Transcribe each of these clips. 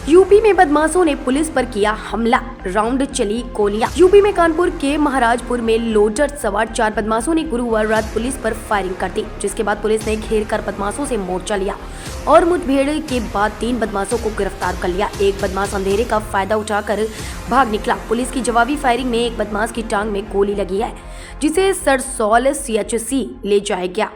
UP में बदमाशों ने पुलिस पर किया हमला, राउंड चली गोलियां। यूपी में कानपुर के महाराजपुर में लोडर सवार 4 बदमाशों ने गुरुवार रात पुलिस पर फायरिंग कर दी, जिसके बाद पुलिस ने घेर कर बदमाशों से मोर्चा लिया और मुठभेड़ के बाद 3 बदमाशों को गिरफ्तार कर लिया। एक बदमाश अंधेरे का फायदा उठाकर भाग निकला। पुलिस की जवाबी फायरिंग में एक बदमाश की टांग में गोली लगी है, जिसे सरसौल CHC ले जाया गया।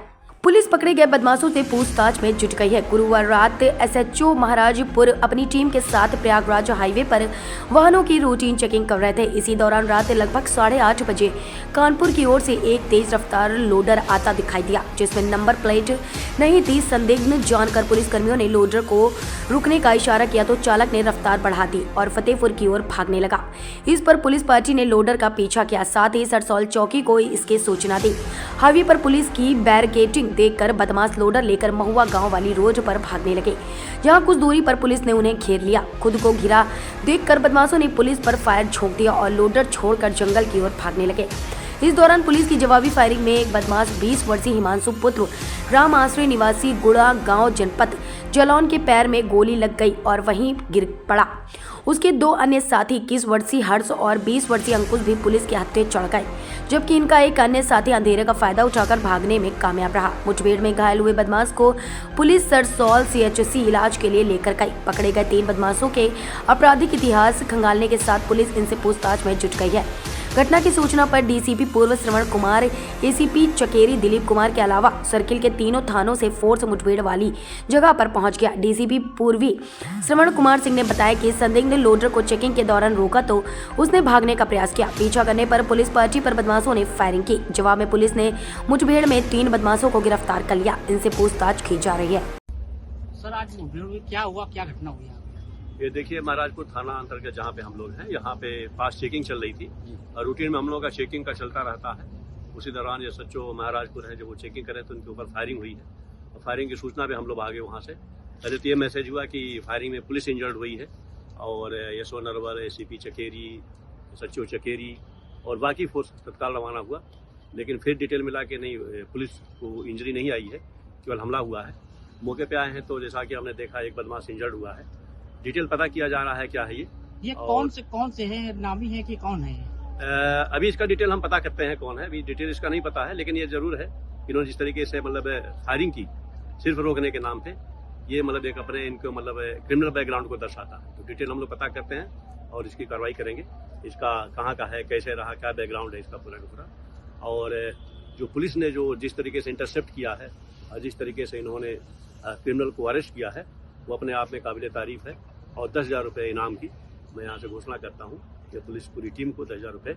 पुलिस पकड़े गए बदमाशों से पूछताछ में जुट गई है। गुरुवार रात SHO महाराजपुर अपनी टीम के साथ प्रयागराज हाईवे पर वाहनों की रूटीन चेकिंग कर रहे थे। इसी दौरान रात लगभग 8:30 बजे कानपुर की ओर से एक तेज रफ्तार लोडर आता दिखाई दिया, जिसमें नंबर प्लेट नहीं थी। संदिग्ध जानकर पुलिसकर्मियों ने लोडर को रुकने का इशारा किया तो चालक ने रफ्तार बढ़ा दी और फतेहपुर की ओर भागने लगा। इस पर पुलिस पार्टी ने लोडर का पीछा किया, साथ ही सरसौल चौकी को इसकी सूचना दी। हाईवे पर पुलिस की बैरिकेडिंग देखकर बदमाश लोडर लेकर महुआ गांव वाली रोड पर भागने लगे, जहां कुछ दूरी पर पुलिस ने उन्हें घेर लिया। खुद को घिरा देखकर बदमाशों ने पुलिस पर फायर झोंक दिया और लोडर छोड़कर जंगल की ओर भागने लगे। इस दौरान पुलिस की जवाबी फायरिंग में एक बदमाश 20 वर्षीय हिमांशु पुत्र राम आश्रय निवासी गुड़ा गांव जनपद जलौन के पैर में गोली लग गई और वहीं गिर पड़ा। उसके 2 अन्य साथी 21 वर्षीय हर्ष और 20 वर्षीय अंकुश भी पुलिस के हत्थे चढ़ गए, जबकि इनका एक अन्य साथी अंधेरे का फायदा उठाकर भागने में कामयाब रहा। मुठभेड़ में घायल हुए बदमाश को पुलिस सरसौल CHC इलाज के लिए लेकर गई। पकड़े गए 3 बदमाशों के आपराधिक इतिहास खंगालने के साथ पुलिस इनसे पूछताछ में जुट गई है। घटना की सूचना पर DCP पूर्व श्रवण कुमार, ACP चकेरी दिलीप कुमार के अलावा सर्किल के तीनों थानों से फोर्स मुठभेड़ वाली जगह पर पहुंच गया। DCP पूर्वी श्रवण कुमार सिंह ने बताया कि संदिग्ध लोडर को चेकिंग के दौरान रोका तो उसने भागने का प्रयास किया। पीछा करने पर पुलिस पार्टी पर बदमाशों ने फायरिंग की। जवाब में पुलिस ने मुठभेड़ में 3 बदमाशों को गिरफ्तार कर लिया। इनसे पूछताछ की जा रही है। सर, आज मुठभेड़ में क्या हुआ, क्या घटना हुई? ये देखिए, महाराजपुर थाना अंतर्गत जहाँ पे हम लोग हैं, यहाँ पे पास चेकिंग चल रही थी और रूटीन में हम लोगों का चेकिंग का चलता रहता है। उसी दौरान ये SHO महाराजपुर है, जब वो चेकिंग करे तो उनके ऊपर फायरिंग हुई है और फायरिंग की सूचना पे हम लोग आगे वहाँ से। पहले तो ये मैसेज हुआ कि फायरिंग में पुलिस इंजर्ड हुई है और SO Narwar, ACP Chakeri, SHO Chakeri और बाकी फोर्स तत्काल रवाना हुआ, लेकिन फिर डिटेल मिला कि नहीं, पुलिस को इंजरी नहीं आई है, केवल हमला हुआ है। मौके पे आए हैं तो जैसा कि हमने देखा एक बदमाश इंजर्ड हुआ है। डिटेल पता किया जा रहा है क्या है ये कौन से हैं, नामी है कि कौन है? अभी इसका डिटेल हम पता करते हैं कौन है। अभी डिटेल इसका नहीं पता है, लेकिन ये जरूर है इन्होंने जिस तरीके से मतलब फायरिंग की सिर्फ रोकने के नाम पे, ये मतलब एक अपने इनको मतलब क्रिमिनल बैकग्राउंड को दर्शाता है। तो डिटेल हम लोग पता करते हैं और इसकी कार्रवाई करेंगे। इसका कहाँ का है, कैसे रहा, क्या बैकग्राउंड है इसका पूरा का पूरा। और जो पुलिस ने जो जिस तरीके से इंटरसेप्ट किया है और जिस तरीके से इन्होंने क्रिमिनल को अरेस्ट किया है, वो अपने आप में काबिल तारीफ है। और 10,000 रुपये इनाम की मैं यहाँ से घोषणा करता हूँ कि पुलिस पूरी टीम को 10,000 रुपये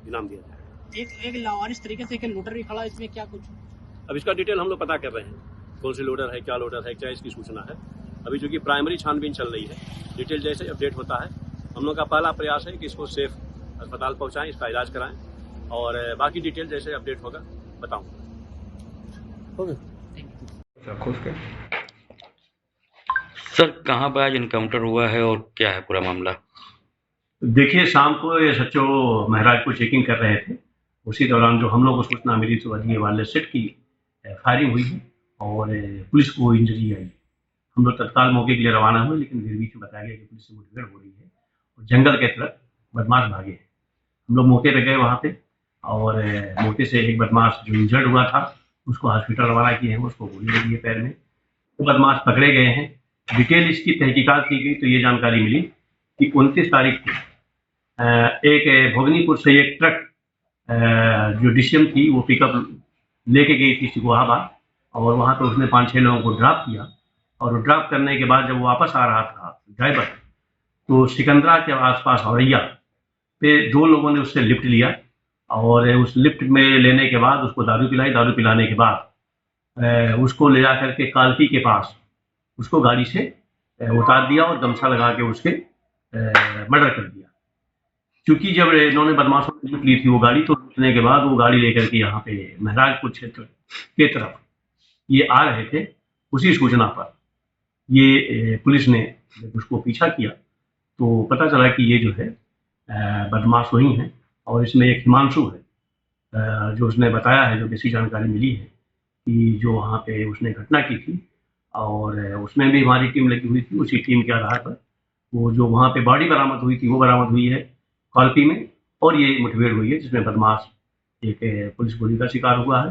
इनाम दिया जाएगा। एक लावारिस तरीके से लोडर भी खड़ा, इसमें क्या कुछ? अब इसका डिटेल हम लोग पता कर रहे हैं, कौन सी लोडर है, क्या लोडर है, क्या इसकी सूचना है। अभी चूंकि प्राइमरी छानबीन चल रही है, डिटेल जैसे अपडेट होता है, हम लोग का पहला प्रयास है कि इसको सेफ अस्पताल पहुँचाएँ, इसका इलाज कराएँ और बाकी डिटेल जैसे अपडेट होगा बताऊँगा। सर, कहाँ पर आज इनकाउंटर हुआ है और क्या है पूरा मामला? देखिए, शाम को ये SHO महाराजपुर चेकिंग कर रहे थे। उसी दौरान जो हम लोग को सूचना मिली तो ये वाले सेट की फायरिंग हुई है और पुलिस को इंजरी आई। हम लोग तत्काल मौके के लिए रवाना हुए, लेकिन फिर बीच में बताया गया कि पुलिस से मुठभेड़ हो रही है और जंगल के तरफ बदमाश भागे हैं। हम लोग मौके पर गए वहाँ पे और मौके से एक बदमाश जो इंजर्ड हुआ था उसको हॉस्पिटल रवाना किए हैं, उसको गोली लगी है पैर में। तो बदमाश पकड़े गए हैं। डिटेल इसकी तहकीकात की गई तो ये जानकारी मिली कि 29 तारीख को एक भोगनीपुर से एक ट्रक जो DCM थी वो पिकअप लेके गई थी सिगोहाबाद और वहाँ तो उसने 5-6 लोगों को ड्रॉप किया और ड्रॉप करने के बाद जब वो वापस आ रहा था ड्राइवर, तो सिकंदरा के आसपास औरैया पे 2 लोगों ने उससे लिफ्ट लिया और उस लिफ्ट में लेने के बाद उसको दारू पिलाई। दारू पिलाने के बाद उसको ले जा करके कालकी के पास उसको गाड़ी से उतार दिया और गमछा लगा के उसके मर्डर कर दिया। क्योंकि जब इन्होंने बदमाशों ने लूट ली थी वो गाड़ी, तो लूटने के बाद वो गाड़ी लेकर के यहाँ पे महाराजपुर क्षेत्र के तरफ ये आ रहे थे। उसी सूचना पर ये पुलिस ने उसको पीछा किया तो पता चला कि ये जो है बदमाश वही हैं और इसमें एक हिमांशु है जो उसने बताया है, जो किसी जानकारी मिली है कि जो वहाँ पे उसने घटना की थी और उसमें भी हमारी टीम लगी हुई थी। उसी टीम के आधार पर वो जो वहाँ पे बॉडी बरामद हुई थी वो बरामद हुई है कॉल्पी में, और ये मुठभेड़ हुई है जिसमें बदमाश एक पुलिस गोली का शिकार हुआ है,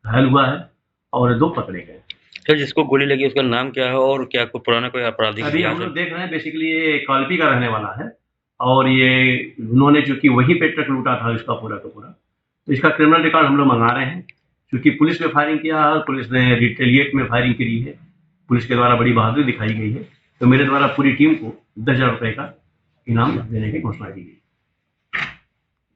घायल हुआ है, और 2 पकड़े गए। सर जिसको गोली लगी उसका नाम क्या है और क्या कोई पुराना कोई आपराधिक अभी हम इतिहास है? लोग देख रहे हैं, बेसिकली ये कॉल्पी का रहने वाला है, और ये उन्होंने चूंकि वहीं पे ट्रक लूटा था इसका पूरा का पूरा, तो इसका क्रिमिनल रिकॉर्ड हम लोग मंगा रहे हैं। क्योंकि पुलिस ने फायरिंग किया है, पुलिस ने रिटेलिएट में फायरिंग करी है, पुलिस के द्वारा बड़ी बहादुरी दिखाई गई है, तो मेरे द्वारा पूरी टीम को 10,000 रुपये का इनाम देने की घोषणा की गई।